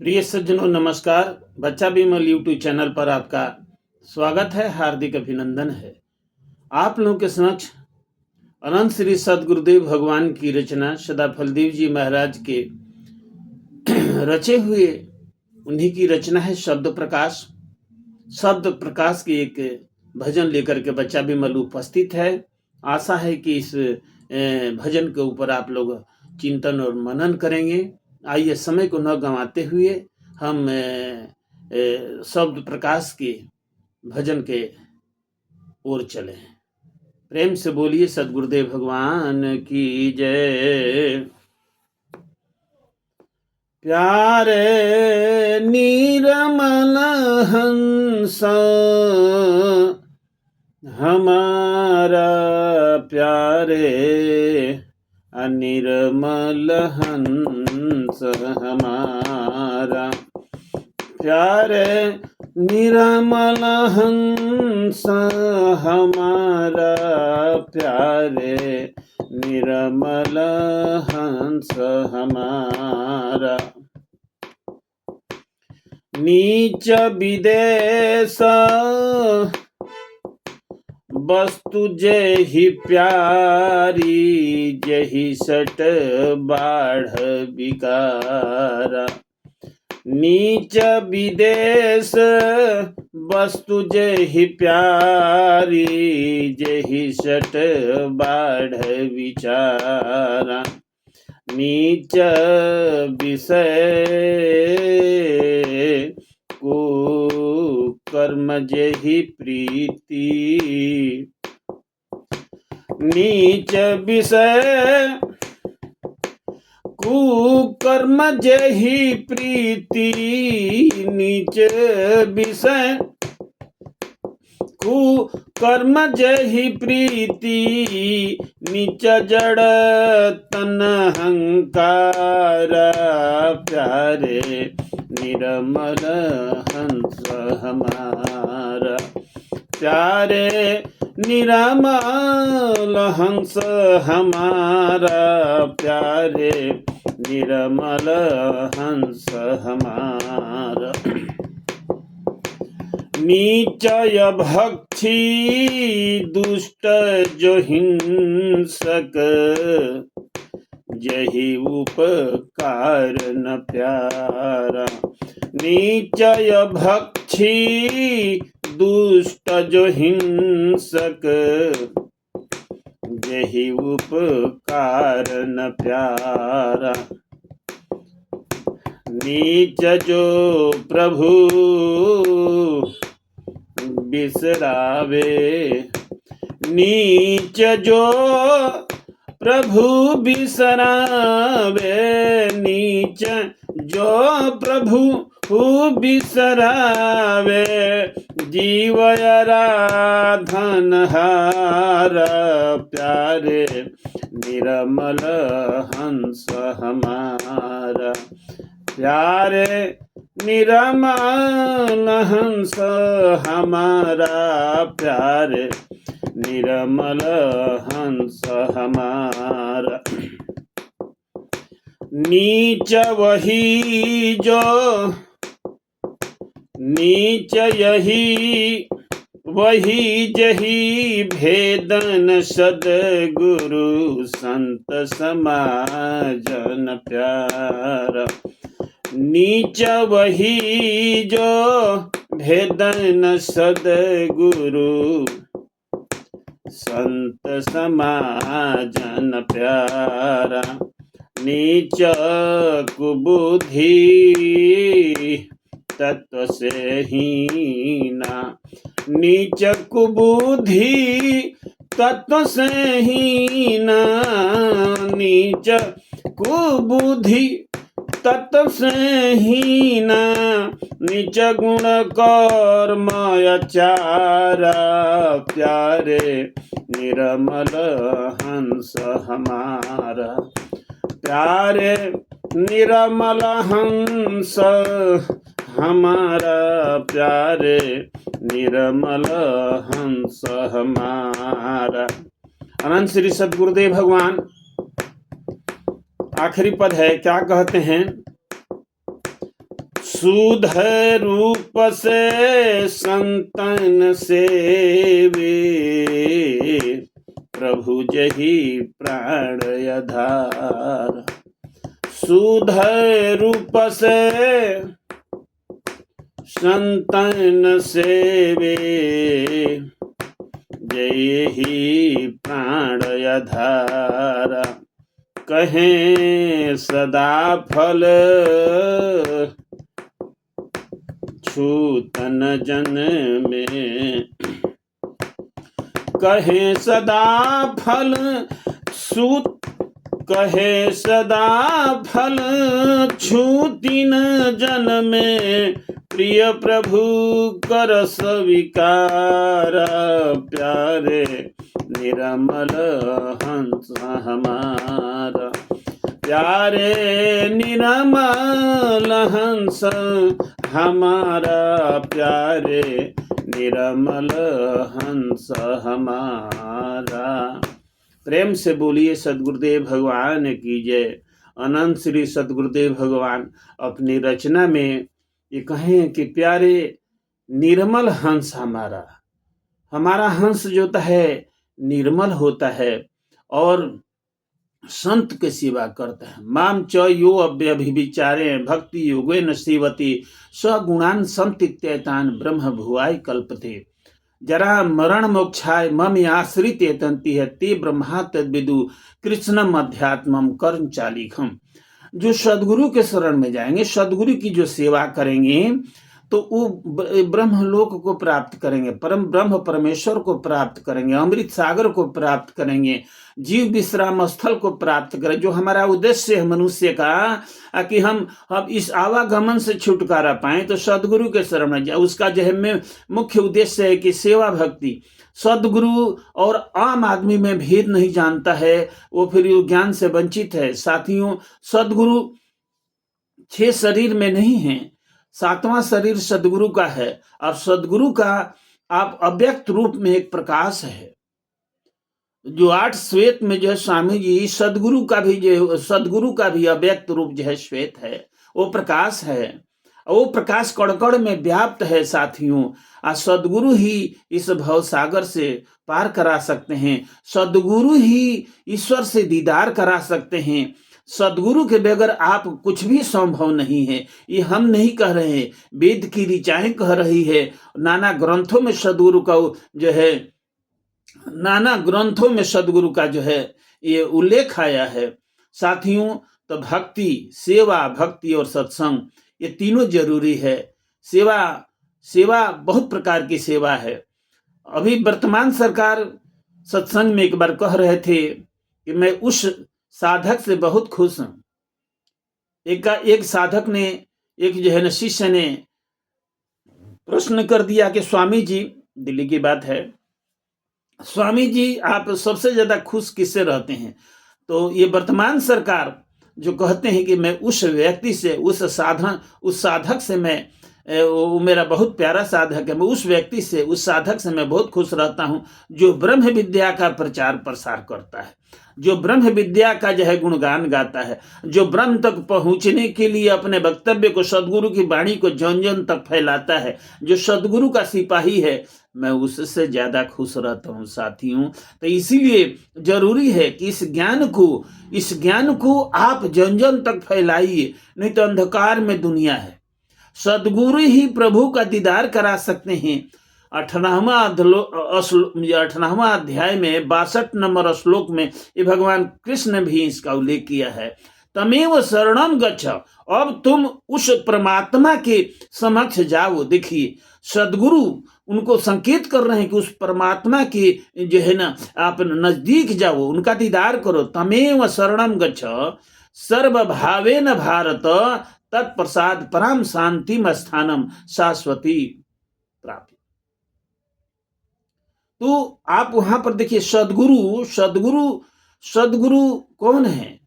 प्रिय सज्जनों नमस्कार। बच्चा विमल यूट्यूब चैनल पर आपका स्वागत है, हार्दिक अभिनंदन है। आप लोगों के समक्ष अनंत श्री सदगुरुदेव भगवान की रचना सदाफलदेव जी महाराज के रचे हुए उन्हीं की रचना है शब्द प्रकाश। शब्द प्रकाश की एक भजन लेकर के बच्चा विमल उपस्थित है। आशा है कि इस भजन के ऊपर आप लोग चिंतन और मनन करेंगे। आइए समय को न गंवाते हुए हम शब्द प्रकाश के भजन के ओर चले। प्रेम से बोलिए सदगुरुदेव भगवान की जय। प्यारे नीरमल हंस हमारा, प्यारे अनिर्मल हंस हमारा, प्यारे निरमल हंस हमारा, प्यारे निरमल हंस हमारा। नीच विदेश वस्तु जेहि प्यारी, जेहि सट बाढ़ विकारा। नीच विदेश वस्तु जेहि प्यारी, जेहि सट बाढ़ विचारा। नीच विषय को कर्म जेहि प्रीति, नीच विषय कुकर्म जेहि प्रीति, नीच विषय कुकर्म जेहि प्रीति। नीच जड़ तन अहंकार, प्यारे निरमल हंस हमारा, प्यारे निरमल हंस हमारा, प्यारे निरमल हंस हमारा। नीचय भक्षी दुष्ट जो हिंसक, जेहि उपकार न प्यारा। नीचय भक्षी दुष्ट जो हिंसक, जेहि उपकार न प्यारा। नीच जो प्रभु बिसरावे, नीच जो प्रभु बिसरावे, नीच जो प्रभु बिसरावे। जीव आराधन हार, प्यारे निरमल हंस हमारा, प्यारे निरमल हंस हमारा, प्यारे निरमल हंस हमारा। नीच वही जो नीच यही वही जही भेदन सदगुरु संत समाजन प्यारा। नीच वही जो भेदन सदगुरु संत समाजन प्यारा। नीच कुबुद्धि तत्व से हीना, नीच कुबुद्धि तत्व से हीना। नीच कुबुद्धि तत्व से हीना, नीच गुण कर्म आचारा, प्यारे निरमल हंस हमारा, प्यारे निरमल हंस हमारा, प्यारे निरमल हंस हमारा। अनंत श्री सदगुरुदेव भगवान आखिरी पद है, क्या कहते हैं? सुध रूप से संतन सेवे, प्रभु जही प्राण आधार। सुध रूप से संतन सेवे, जय ही प्राण आधार। कहें सदा फल छूतन जन में, कहें सदा फल सूत, कहे सदा फल छूतिन जन में। प्रिय प्रभु कर स्वीकार, प्यारे निर्मल हंस हमारा। प्यारे निर्मल हंस हमारा, प्यारे निर्मल हंस हमारा। प्रेम से बोलिए सद्गुरुदेव भगवान की जय। अनंत श्री सद्गुरुदेव भगवान अपनी रचना में ये कहें कि प्यारे निर्मल हंस हमारा, हमारा हंस जो है निर्मल होता है और संत के सेवा करता है। माम च यो अव्यभिचारे भक्ति योगेन सेवति, सगुणान संतित्येतान ब्रह्म भुवाय कल्पते। जरा मरण मोक्षाय मम आश्रित तंति है, ते ब्रह्मा तद्विदु कृष्णम अध्यात्मम कर्म चालिखम। जो सदगुरु के शरण में जाएंगे, सदगुरु की जो सेवा करेंगे तो वो ब्रह्मलोक को प्राप्त करेंगे, परम ब्रह्म परमेश्वर को प्राप्त करेंगे, अमृत सागर को प्राप्त करेंगे, जीव विश्राम स्थल को प्राप्त करें। जो हमारा उद्देश्य है मनुष्य का कि हम इस आवागमन से छुटकारा पाएं, तो सदगुरु के शरण में जाए। उसका जो है मुख्य उद्देश्य है कि सेवा भक्ति। सदगुरु और आम आदमी में भेद नहीं जानता है, वो फिर ज्ञान से वंचित है। साथियों, सदगुरु 6 शरीर में नहीं है, 7वां शरीर सदगुरु का है। और सदगुरु का आप अव्यक्त रूप में एक प्रकाश है। जो 8 श्वेत में जो है स्वामी जी, सदगुरु का भी अव्यक्त रूप जो है श्वेत है, वो प्रकाश है। वो प्रकाश कण-कण में व्याप्त है साथियों। सदगुरु ही इस भव सागर से पार करा सकते हैं। सदगुरु ही ईश्वर से दीदार करा सकते हैं। सदगुरु के बगैर आप कुछ भी संभव नहीं है। ये हम नहीं कह रहे हैं, वेद की ऋचाएं कह रही है। नाना ग्रंथों में सदगुरु का जो है, नाना ग्रंथों में सदगुरु का जो है ये उल्लेख आया है। साथियों, तो भक्ति, सेवा, भक्ति और सत्संग ये तीनों जरूरी है। सेवा बहुत प्रकार की सेवा है। अभी वर्तमान सरकार सत्संग में एक बार कह रहे थे कि मैं उस साधक से बहुत खुश हूं। एक साधक ने, एक जो है ना शिष्य ने प्रश्न कर दिया कि स्वामी जी, दिल्ली की बात है, स्वामी जी आप सबसे ज्यादा खुश किससे रहते हैं? तो ये वर्तमान सरकार जो कहते हैं कि मैं उस व्यक्ति से, उस साधक से, मैं वो मेरा बहुत प्यारा साधक है, मैं उस व्यक्ति से, उस साधक से मैं बहुत खुश रहता हूं जो ब्रह्म विद्या का प्रचार प्रसार करता है, जो ब्रह्म विद्या का जो है गुणगान गाता है, जो ब्रह्म तक पहुंचने के लिए अपने वक्तव्य को, सदगुरु की वाणी को जन जन तक फैलाता है, जो सदगुरु का सिपाही है, मैं उससे ज्यादा खुश रहता हूं साथियों। तो इसीलिए जरूरी है कि इस ज्ञान को आप जन जन तक फैलाइए, नहीं तो अंधकार में दुनिया है। सदगुरु ही प्रभु का दीदार करा सकते हैं। 18वां अध्याय में 62 नंबर श्लोक में ये भगवान कृष्ण ने भी इसका उल्लेख किया है। तमेव शरणम गच्छ, अब तुम उस परमात्मा के समक्ष जाओ। देखिए, सदगुरु उनको संकेत कर रहे हैं कि उस परमात्मा के जो है ना आप नजदीक जाओ, उनका दीदार करो। तमेव शरणम गच्छ सर्वभावेन भारत, तत्प्रसाद परम शांतिम स्थानम शाश्वती प्राप्ति। तो आप वहां पर देखिए, सदगुरु कौन है?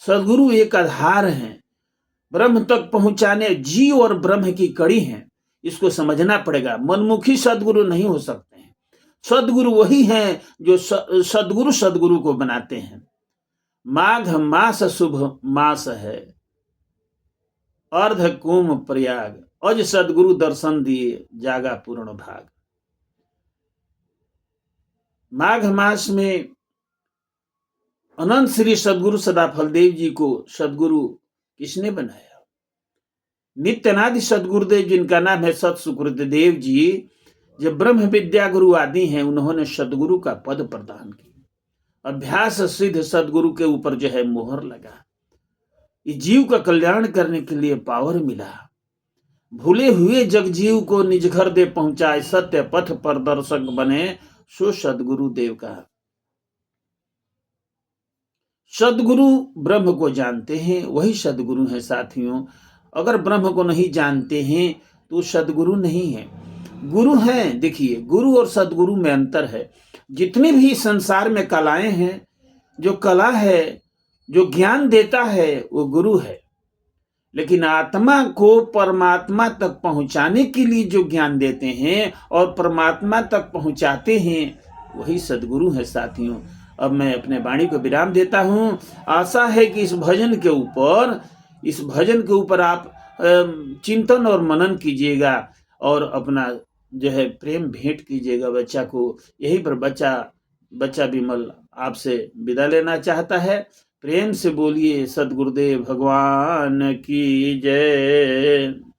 सदगुरु एक आधार है, ब्रह्म तक पहुंचाने, जीव और ब्रह्म की कड़ी है। इसको समझना पड़ेगा। मनमुखी सदगुरु नहीं हो सकते हैं। सदगुरु वही हैं जो सदगुरु को बनाते हैं। माघ मास शुभ मास है, अर्ध कुंभ प्रयाग अज सदगुरु दर्शन दिए जागा पूर्ण भाग। माघ मास में अनंत श्री सदगुरु सदाफलदेव जी को सदगुरु किसने बनाया? नित्यनादि सदगुरुदेव जिनका नाम है सत सुकृतदेव जी, जो ब्रह्म विद्या गुरु आदि हैं, उन्होंने सदगुरु का पद प्रदान किया। अभ्यास सिद्ध सदगुरु के ऊपर जो है मोहर लगा। इस जीव का कल्याण करने के लिए पावर मिला। भूले हुए जगजीव को निज घर दे पहुंचाए, सत्य पथ पर दर्शक बने सो सदगुरु देव का। सदगुरु ब्रह्म को जानते हैं, वही सदगुरु है साथियों। अगर ब्रह्म को नहीं जानते हैं तो सदगुरु नहीं है, गुरु हैं। देखिए, गुरु और सदगुरु में अंतर है। जितनी भी संसार में कलाएं हैं, जो कला है, जो ज्ञान देता है, वो गुरु है। लेकिन आत्मा को परमात्मा तक पहुंचाने के लिए जो ज्ञान देते हैं और परमात्मा तक पहुंचाते हैं, वही सदगुरु है साथियों। अब मैं अपने वाणी को विराम देता हूं। आशा है कि इस भजन के ऊपर आप चिंतन और मनन कीजिएगा और अपना जो है प्रेम भेंट कीजिएगा बच्चा को। यही पर बच्चा विमल आपसे विदा लेना चाहता है। प्रेम से बोलिए सद्गुरुदेव भगवान की जय।